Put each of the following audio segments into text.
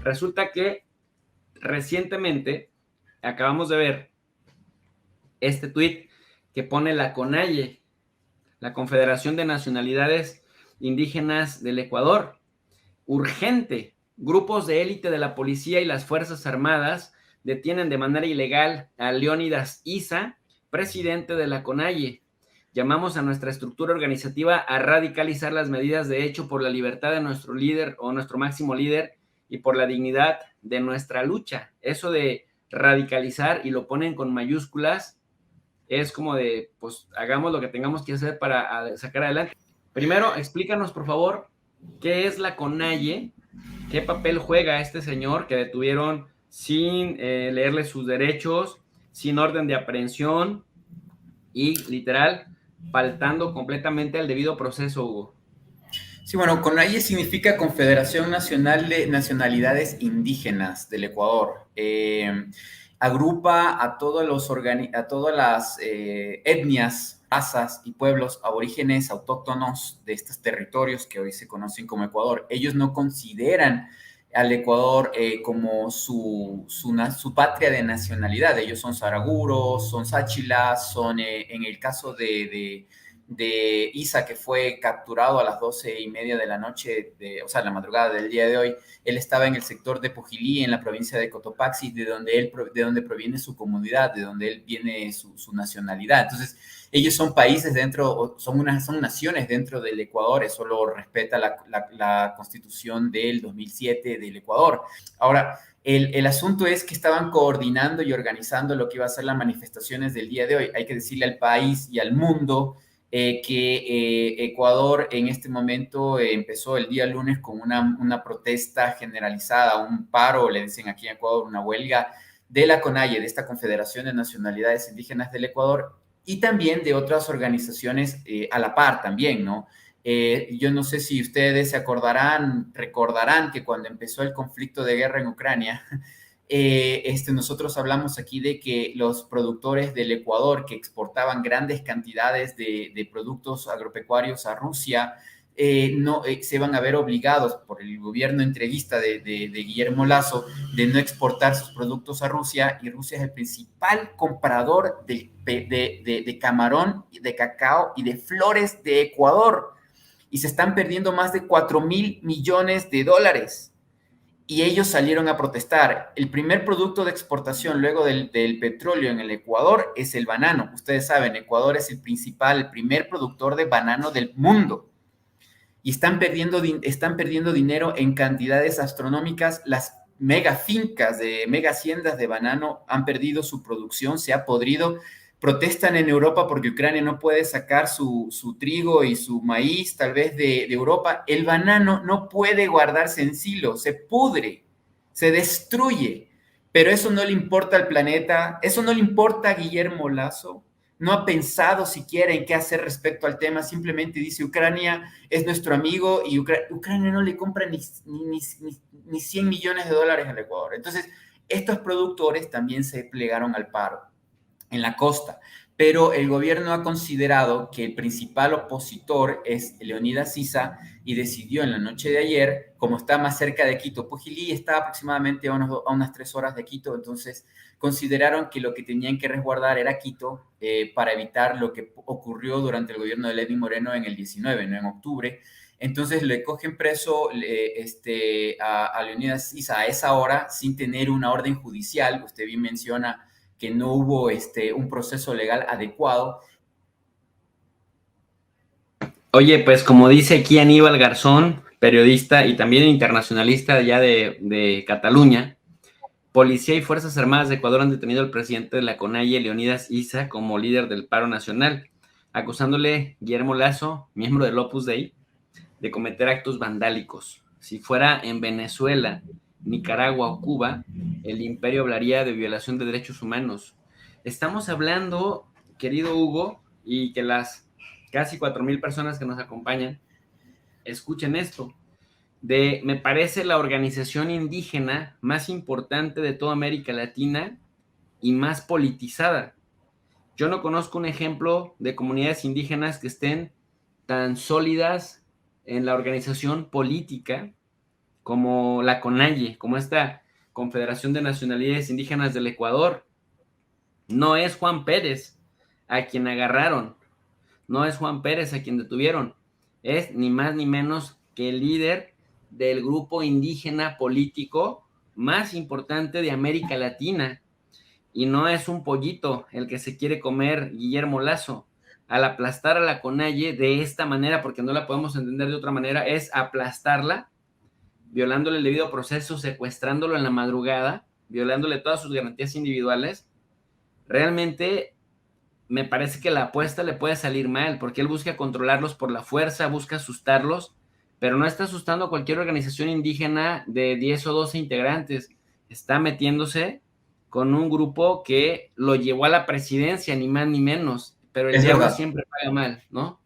Resulta que recientemente acabamos de ver este tuit que pone la CONAIE, la Confederación de Nacionalidades Indígenas del Ecuador. Urgente, grupos de élite de la policía y las Fuerzas Armadas detienen de manera ilegal a Leónidas Issa, presidente de la CONAIE. Llamamos a nuestra estructura organizativa a radicalizar las medidas de hecho por la libertad de nuestro líder o nuestro máximo líder y por la dignidad de nuestra lucha. Eso de radicalizar, y lo ponen con mayúsculas, es como de, pues, hagamos lo que tengamos que hacer para sacar adelante. Primero, explícanos, por favor, qué es la CONAIE, qué papel juega este señor que detuvieron sin leerle sus derechos, sin orden de aprehensión y, literal, faltando completamente al debido proceso, Hugo. Sí, bueno, CONAIE significa Confederación Nacional de Nacionalidades Indígenas del Ecuador. Agrupa a todas las etnias, razas y pueblos aborígenes autóctonos de estos territorios que hoy se conocen como Ecuador. Ellos no consideran al Ecuador como su patria de nacionalidad. Ellos son saraguros, son sáchilas, son, en el caso de Issa, que fue capturado a las 12:30 de la noche, o sea, la madrugada del día de hoy. Él estaba en el sector de Pojilí, en la provincia de Cotopaxi, de donde proviene su comunidad, de donde él viene su nacionalidad. Entonces, ellos son países dentro, son naciones dentro del Ecuador. Eso lo respeta la Constitución del 2007 del Ecuador. Ahora, el asunto es que estaban coordinando y organizando lo que iba a ser las manifestaciones del día de hoy. Hay que decirle al país y al mundo que Ecuador en este momento empezó el día lunes con una protesta generalizada, un paro, le dicen aquí en Ecuador, una huelga de la CONAIE, de esta Confederación de Nacionalidades Indígenas del Ecuador, y también de otras organizaciones a la par también, ¿no? Yo no sé si ustedes recordarán que cuando empezó el conflicto de guerra en Ucrania, nosotros hablamos aquí de que los productores del Ecuador que exportaban grandes cantidades de productos agropecuarios a Rusia, se van a ver obligados por el gobierno entreguista de Guillermo Lasso de no exportar sus productos a Rusia, y Rusia es el principal comprador de camarón, de cacao y de flores de Ecuador, y se están perdiendo más de 4.000 millones de dólares. Y ellos salieron a protestar. El primer producto de exportación luego del petróleo en el Ecuador es el banano. Ustedes saben, Ecuador es el primer productor de banano del mundo. Y están perdiendo dinero en cantidades astronómicas. Las mega fincas mega haciendas de banano han perdido su producción, se ha podrido. Protestan en Europa porque Ucrania no puede sacar su trigo y su maíz tal vez de Europa. El banano no puede guardarse en silo, se pudre, se destruye. Pero eso no le importa al planeta, eso no le importa a Guillermo Lasso. No ha pensado siquiera en qué hacer respecto al tema, simplemente dice Ucrania es nuestro amigo y Ucrania no le compra ni 100 millones de dólares al Ecuador. Entonces, estos productores también se plegaron al paro en la costa, pero el gobierno ha considerado que el principal opositor es Leónidas Issa y decidió en la noche de ayer, como está más cerca de Quito, Pojilí está aproximadamente a unas 3 horas de Quito, entonces consideraron que lo que tenían que resguardar era Quito para evitar lo que ocurrió durante el gobierno de Lenín Moreno en el 19, no en octubre. Entonces le cogen preso a Leónidas Issa a esa hora sin tener una orden judicial. Usted bien menciona que no hubo un proceso legal adecuado. Oye, pues como dice aquí Aníbal Garzón, periodista y también internacionalista allá de Cataluña, Policía y Fuerzas Armadas de Ecuador han detenido al presidente de la CONAIE, Leónidas Issa, como líder del paro nacional, acusándole Guillermo Lasso, miembro del Opus Dei, de cometer actos vandálicos. Si fuera en Venezuela, Nicaragua o Cuba, el imperio hablaría de violación de derechos humanos. Estamos hablando, querido Hugo, y que las casi 4,000 personas que nos acompañan escuchen esto, me parece, la organización indígena más importante de toda América Latina y más politizada. Yo no conozco un ejemplo de comunidades indígenas que estén tan sólidas en la organización política como la CONAIE, como esta Confederación de Nacionalidades Indígenas del Ecuador. No es Juan Pérez a quien agarraron, no es Juan Pérez a quien detuvieron, es ni más ni menos que el líder del grupo indígena político más importante de América Latina. Y no es un pollito el que se quiere comer Guillermo Lazo. Al aplastar a la CONAIE de esta manera, porque no la podemos entender de otra manera, es aplastarla, violándole el debido proceso, secuestrándolo en la madrugada, violándole todas sus garantías individuales. Realmente me parece que la apuesta le puede salir mal, porque él busca controlarlos por la fuerza, busca asustarlos, pero no está asustando a cualquier organización indígena de 10 o 12 integrantes, está metiéndose con un grupo que lo llevó a la presidencia, ni más ni menos, pero el Es diablo verdad. siempre paga mal, ¿no?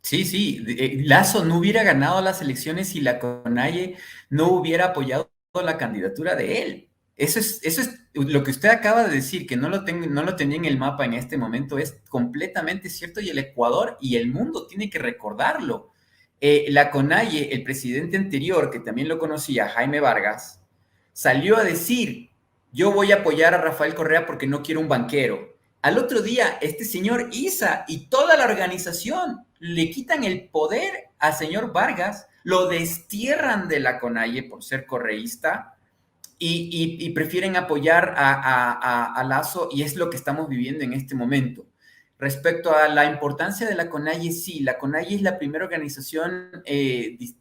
Sí, sí, Lazo no hubiera ganado las elecciones si la CONAIE no hubiera apoyado la candidatura de él. Eso es lo que usted acaba de decir, que no lo tenía en el mapa en este momento, es completamente cierto y el Ecuador y el mundo tiene que recordarlo. La CONAIE, el presidente anterior, que también lo conocía, Jaime Vargas, salió a decir, yo voy a apoyar a Rafael Correa porque no quiero un banquero. Al otro día, este señor Isa y toda la organización le quitan el poder al señor Vargas, lo destierran de la CONAIE por ser correísta y prefieren apoyar a Lazo y es lo que estamos viviendo en este momento. Respecto a la importancia de la CONAIE, sí, la CONAIE es la primera organización,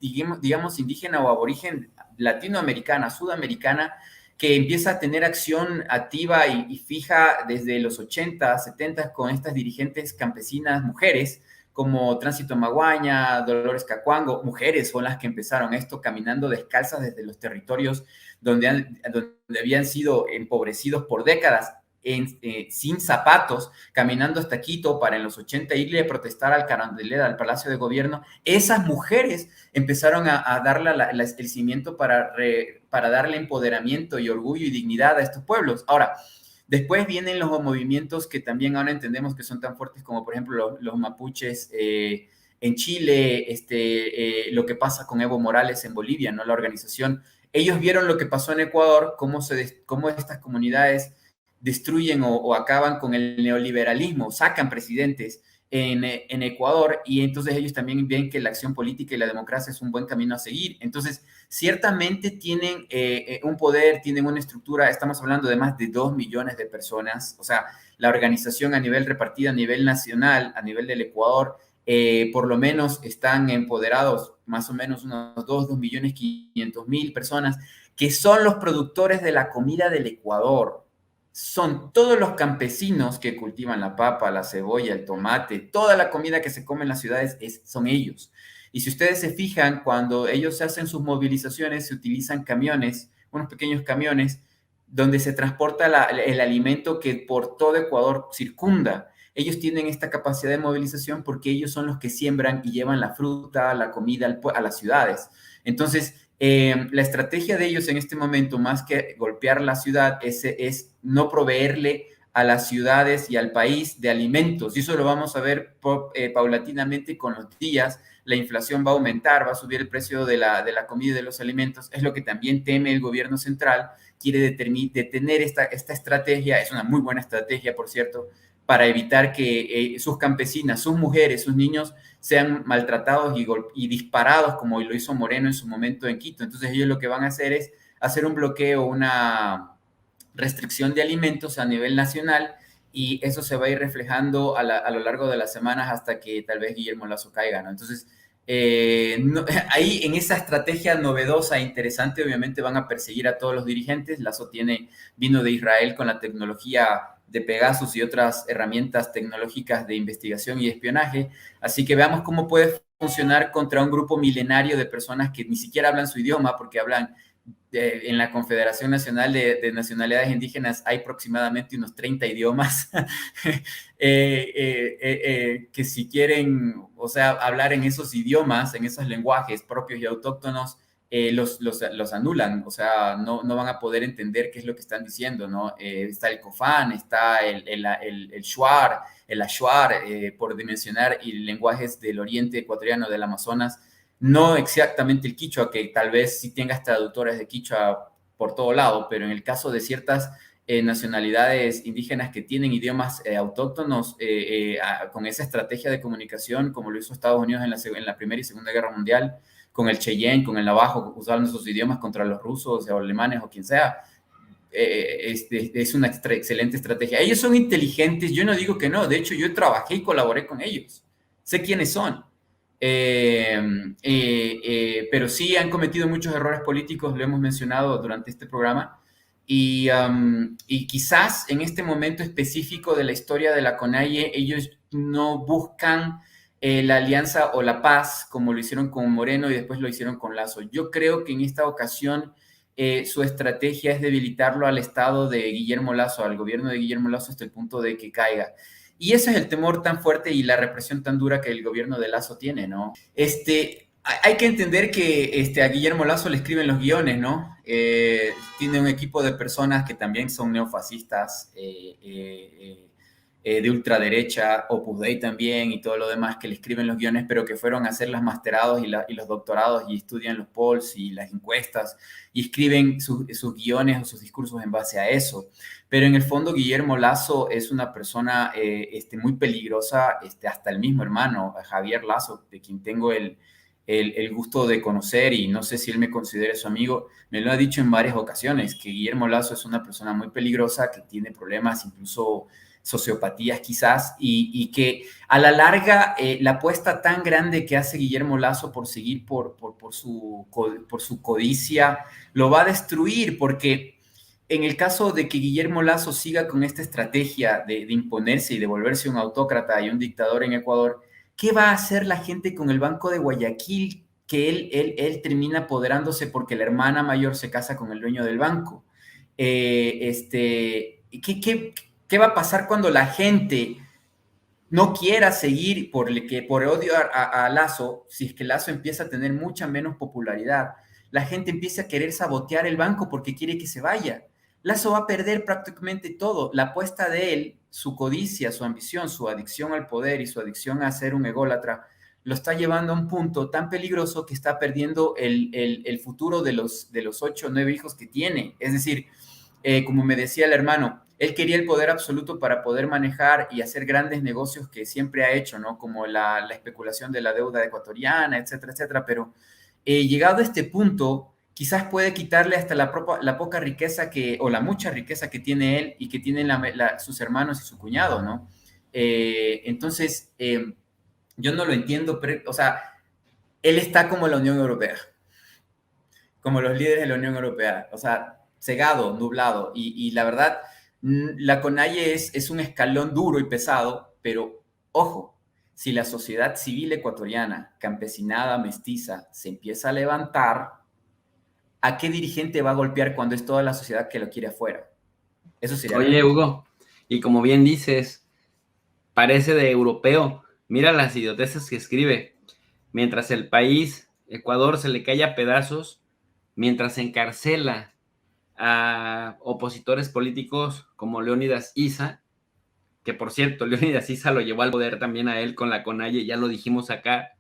digamos, indígena o aborigen latinoamericana, sudamericana, que empieza a tener acción activa y fija desde los 80, 70 con estas dirigentes campesinas, mujeres, como Tránsito Maguaña, Dolores Cacuango, mujeres son las que empezaron esto caminando descalzas desde los territorios donde habían sido empobrecidos por décadas, sin zapatos, caminando hasta Quito para en los 80 irle a protestar al Carandelera, al Palacio de Gobierno. Esas mujeres empezaron a darle el cimiento para darle empoderamiento y orgullo y dignidad a estos pueblos. Ahora, después vienen los movimientos que también ahora entendemos que son tan fuertes como por ejemplo los mapuches en Chile, lo que pasa con Evo Morales en Bolivia, ¿no? La organización. Ellos vieron lo que pasó en Ecuador, cómo estas comunidades destruyen o acaban con el neoliberalismo, sacan presidentes en Ecuador y entonces ellos también ven que la acción política y la democracia es un buen camino a seguir. Entonces, ciertamente tienen un poder, tienen una estructura, estamos hablando de más de 2 millones de personas, o sea, la organización a nivel repartida, a nivel nacional, a nivel del Ecuador, por lo menos están empoderados más o menos unos 2.500.000 personas, que son los productores de la comida del Ecuador. Son todos los campesinos que cultivan la papa, la cebolla, el tomate, toda la comida que se come en las ciudades son ellos. Y si ustedes se fijan, cuando ellos hacen sus movilizaciones, se utilizan camiones, unos pequeños camiones, donde se transporta el alimento que por todo Ecuador circunda. Ellos tienen esta capacidad de movilización porque ellos son los que siembran y llevan la fruta, la comida a las ciudades. Entonces, la estrategia de ellos en este momento, más que golpear la ciudad, es no proveerle a las ciudades y al país de alimentos. Y eso lo vamos a ver paulatinamente con los días. La inflación va a aumentar, va a subir el precio de la comida y de los alimentos. Es lo que también teme el gobierno central. Quiere detener esta estrategia. Es una muy buena estrategia, por cierto, para evitar que sus campesinas, sus mujeres, sus niños sean maltratados y disparados como lo hizo Moreno en su momento en Quito. Entonces ellos lo que van a hacer es hacer un bloqueo, una restricción de alimentos a nivel nacional y eso se va a ir reflejando a lo largo de las semanas hasta que tal vez Guillermo Lazo caiga, ¿no? Entonces, ahí en esa estrategia novedosa e interesante, obviamente van a perseguir a todos los dirigentes. Lazo vino de Israel con la tecnología de Pegasus y otras herramientas tecnológicas de investigación y espionaje. Así que veamos cómo puede funcionar contra un grupo milenario de personas que ni siquiera hablan su idioma porque hablan en la Confederación Nacional de Nacionalidades Indígenas hay aproximadamente unos 30 idiomas que si quieren, o sea, hablar en esos idiomas, en esos lenguajes propios y autóctonos, los anulan, o sea, no van a poder entender qué es lo que están diciendo, ¿no? Está el Cofán, está el Shuar, el Ashuar, por dimensionar, y lenguajes del oriente ecuatoriano, del Amazonas, no exactamente el quichua, que tal vez sí tengas traductores de quichua por todo lado, pero en el caso de ciertas nacionalidades indígenas que tienen idiomas autóctonos, con esa estrategia de comunicación, como lo hizo Estados Unidos en la Primera y Segunda Guerra Mundial, con el Cheyenne, con el Navajo, usando esos idiomas contra los rusos o alemanes o quien sea, es una excelente estrategia. Ellos son inteligentes, yo no digo que no, de hecho yo trabajé y colaboré con ellos, sé quiénes son. Pero sí han cometido muchos errores políticos, lo hemos mencionado durante este programa, y quizás en este momento específico de la historia de la CONAIE, ellos no buscan la alianza o la paz como lo hicieron con Moreno y después lo hicieron con Lazo. Yo creo que en esta ocasión su estrategia es debilitarlo al estado de Guillermo Lazo, al gobierno de Guillermo Lazo hasta el punto de que caiga. Y ese es el temor tan fuerte y la represión tan dura que el gobierno de Lazo tiene, ¿no? Hay que entender que a Guillermo Lazo le escriben los guiones, ¿no? Tiene un equipo de personas que también son neofascistas, de ultraderecha, Opus Dei también y todo lo demás que le escriben los guiones, pero que fueron a hacer los masterados y los doctorados y estudian los polls y las encuestas y escriben sus guiones o sus discursos en base a eso. Pero en el fondo Guillermo Lazo es una persona muy peligrosa, hasta el mismo hermano, Javier Lazo, de quien tengo el gusto de conocer y no sé si él me considera su amigo, me lo ha dicho en varias ocasiones, que Guillermo Lazo es una persona muy peligrosa, que tiene problemas, incluso sociopatías quizás, y que a la larga la apuesta tan grande que hace Guillermo Lazo por seguir por su codicia lo va a destruir, porque en el caso de que Guillermo Lazo siga con esta estrategia de imponerse y de volverse un autócrata y un dictador en Ecuador, ¿qué va a hacer la gente con el Banco de Guayaquil? Que él termina apoderándose porque la hermana mayor se casa con el dueño del banco. ¿Qué va a pasar cuando la gente no quiera seguir por odio a Lazo? Si es que Lazo empieza a tener mucha menos popularidad, la gente empieza a querer sabotear el banco porque quiere que se vaya. Lazo va a perder prácticamente todo. La apuesta de él, su codicia, su ambición, su adicción al poder y su adicción a ser un ególatra, lo está llevando a un punto tan peligroso que está perdiendo el futuro de los 8 o 9 hijos que tiene. Es decir, como me decía el hermano, él quería el poder absoluto para poder manejar y hacer grandes negocios que siempre ha hecho, ¿no? Como la especulación de la deuda ecuatoriana, etcétera, etcétera. Pero llegado a este punto, quizás puede quitarle hasta la poca riqueza o la mucha riqueza que tiene él y que tienen sus hermanos y su cuñado, ¿no? Entonces, yo no lo entiendo, pero, o sea, él está como la Unión Europea, como los líderes de la Unión Europea, o sea, cegado, nublado, y la verdad, la CONAIE es un escalón duro y pesado, pero ojo, si la sociedad civil ecuatoriana, campesinada, mestiza, se empieza a levantar, ¿a qué dirigente va a golpear cuando es toda la sociedad que lo quiere afuera? Eso sería Oye, grave. Hugo, y como bien dices, parece de europeo. Mira las idioteces que escribe. Mientras el país, Ecuador, se le cae a pedazos, mientras encarcela a opositores políticos como Leónidas Issa, que por cierto, Leónidas Issa lo llevó al poder también a él con la CONAIE, ya lo dijimos acá,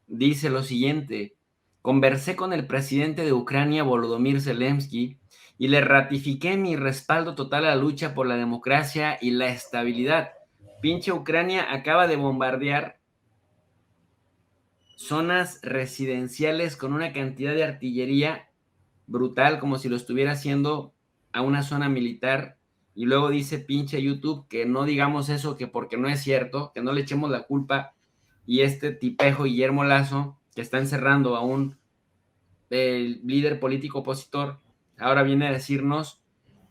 dice lo siguiente: conversé con el presidente de Ucrania, Volodymyr Zelensky, y le ratifiqué mi respaldo total a la lucha por la democracia y la estabilidad. Pinche Ucrania acaba de bombardear zonas residenciales con una cantidad de artillería brutal, como si lo estuviera haciendo a una zona militar, y luego dice pinche YouTube que no digamos eso, que porque no es cierto, que no le echemos la culpa, y este tipejo Guillermo Lazo, que está encerrando a un líder político opositor, ahora viene a decirnos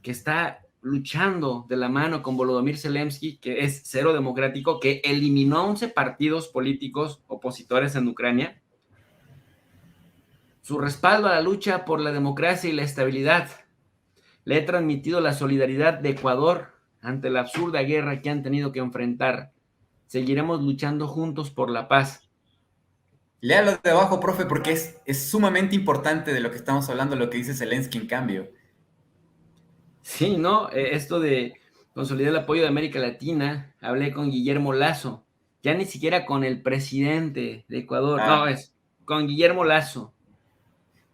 que está luchando de la mano con Volodymyr Zelensky, que es cero democrático, que eliminó 11 partidos políticos opositores en Ucrania, su respaldo a la lucha por la democracia y la estabilidad. Le he transmitido la solidaridad de Ecuador ante la absurda guerra que han tenido que enfrentar. Seguiremos luchando juntos por la paz. Léalo de abajo, profe, porque es sumamente importante de lo que estamos hablando, lo que dice Zelensky en cambio. Sí, ¿no? Esto de consolidar el apoyo de América Latina, hablé con Guillermo Lazo, ya ni siquiera con el presidente de Ecuador, no, Ah, es con Guillermo Lasso.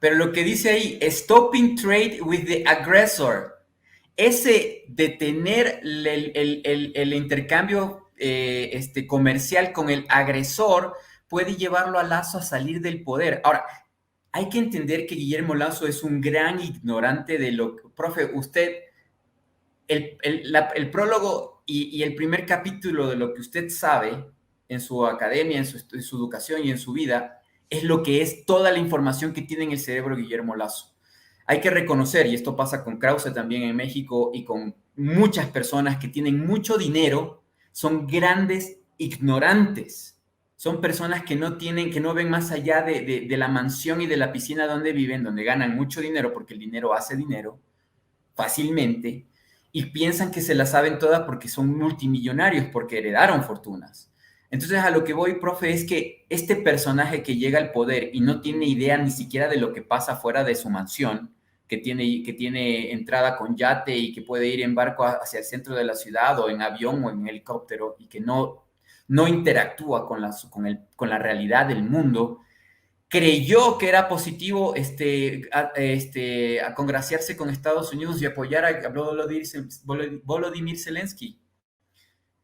Pero lo que dice ahí, stopping trade with the aggressor. Ese detener el intercambio comercial con el agresor puede llevarlo a Lasso a salir del poder. Ahora, hay que entender que Guillermo Lasso es un gran ignorante de lo que... Profe, usted, el prólogo y el primer capítulo de lo que usted sabe en su academia, en su educación y en su vida, es lo que es toda la información que tiene en el cerebro Guillermo Lasso. Hay que reconocer, y esto pasa con Krause también en México y con muchas personas que tienen mucho dinero, son grandes ignorantes. Son personas que no tienen, que no ven más allá de la mansión y de la piscina donde viven, donde ganan mucho dinero, porque el dinero hace dinero fácilmente, y piensan que se la saben todas porque son multimillonarios, porque heredaron fortunas. Entonces, a lo que voy, profe, es que este personaje que llega al poder y no tiene idea ni siquiera de lo que pasa fuera de su mansión, que tiene entrada con yate y que puede ir en barco hacia el centro de la ciudad o en avión o en helicóptero y que no interactúa con la realidad del mundo, creyó que era positivo a congraciarse con Estados Unidos y apoyar a Volodymyr Zelensky.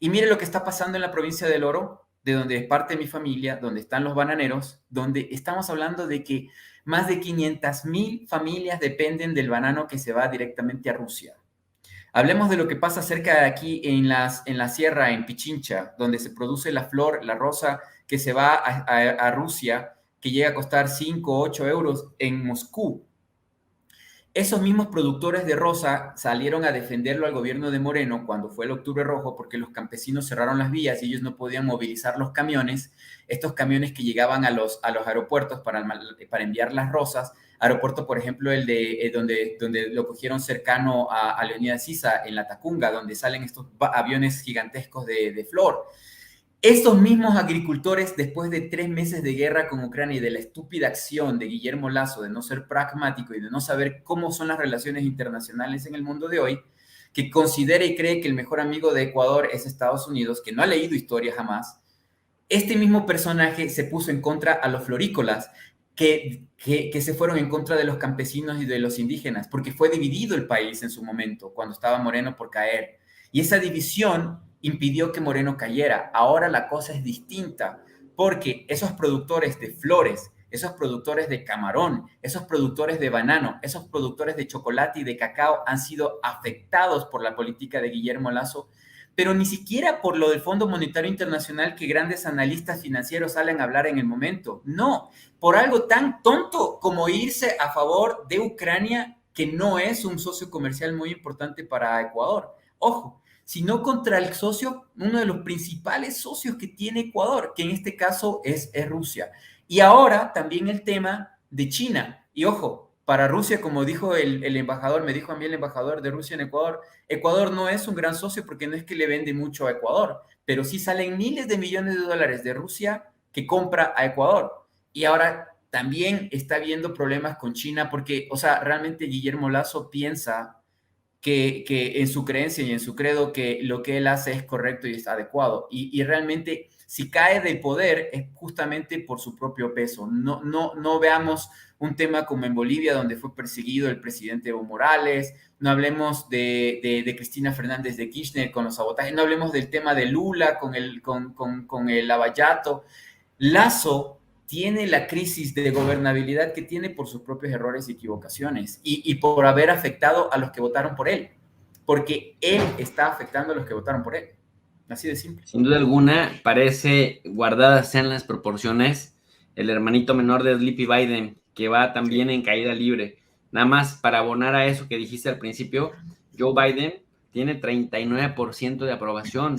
Y mire lo que está pasando en la provincia del Oro, de donde es parte de mi familia, donde están los bananeros, donde estamos hablando de que más de 500,000 familias dependen del banano que se va directamente a Rusia. Hablemos de lo que pasa cerca de aquí en la sierra, en Pichincha, donde se produce la flor, la rosa, que se va a Rusia, que llega a costar 5 o 8 euros en Moscú. Esos mismos productores de rosa salieron a defenderlo al gobierno de Moreno cuando fue el Octubre Rojo porque los campesinos cerraron las vías y ellos no podían movilizar los camiones, estos camiones que llegaban a los aeropuertos para enviar las rosas. Aeropuerto, por ejemplo, el de donde lo cogieron cercano a Leonidas Sisa, en la Tacunga, donde salen estos aviones gigantescos de flor. Estos mismos agricultores, después de 3 meses de guerra con Ucrania y de la estúpida acción de Guillermo Lasso de no ser pragmático y de no saber cómo son las relaciones internacionales en el mundo de hoy, que considera y cree que el mejor amigo de Ecuador es Estados Unidos, que no ha leído historia jamás, este mismo personaje se puso en contra a los florícolas, que se fueron en contra de los campesinos y de los indígenas, porque fue dividido el país en su momento, cuando estaba Moreno por caer. Y esa división impidió que Moreno cayera. Ahora la cosa es distinta, porque esos productores de flores, esos productores de camarón, esos productores de banano, esos productores de chocolate y de cacao han sido afectados por la política de Guillermo Lasso, pero ni siquiera por lo del Fondo Monetario Internacional que grandes analistas financieros salen a hablar en el momento. No, por algo tan tonto como irse a favor de Ucrania, que no es un socio comercial muy importante para Ecuador. Ojo, sino contra el socio, uno de los principales socios que tiene Ecuador, que en este caso es Rusia. Y ahora también el tema de China. Y ojo, para Rusia, como dijo el embajador, me dijo a mí el embajador de Rusia en Ecuador, Ecuador no es un gran socio porque no es que le vende mucho a Ecuador, pero sí salen miles de millones de dólares de Rusia que compra a Ecuador. Y ahora también está habiendo problemas con China porque, o sea, realmente Guillermo Lasso piensa que en su creencia y en su credo que lo que él hace es correcto y es adecuado. Y realmente si cae del poder es justamente por su propio peso. No veamos un tema como en Bolivia, donde fue perseguido el presidente Evo Morales, no hablemos de Cristina Fernández de Kirchner con los sabotajes, no hablemos del tema de Lula con el Lavallato. Lasso tiene la crisis de gobernabilidad que tiene por sus propios errores y equivocaciones y por haber afectado a los que votaron por él, porque él está afectando a los que votaron por él. Así de simple. Sin duda alguna, parece, guardadas sean las proporciones, el hermanito menor de Sleepy Biden, que va también en caída libre. Nada más para abonar a eso que dijiste al principio, Joe Biden tiene 39% de aprobación.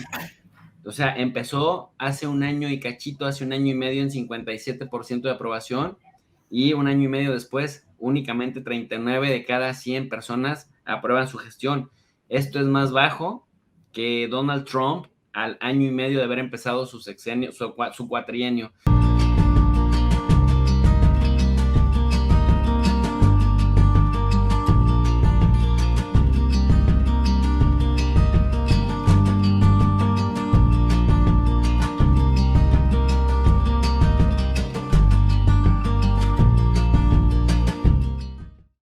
O sea, empezó hace un año y cachito, hace un año y medio en 57% de aprobación y un año y medio después únicamente 39 de cada 100 personas aprueban su gestión. Esto es más bajo que Donald Trump al año y medio de haber empezado su sexenio, su cuatrienio.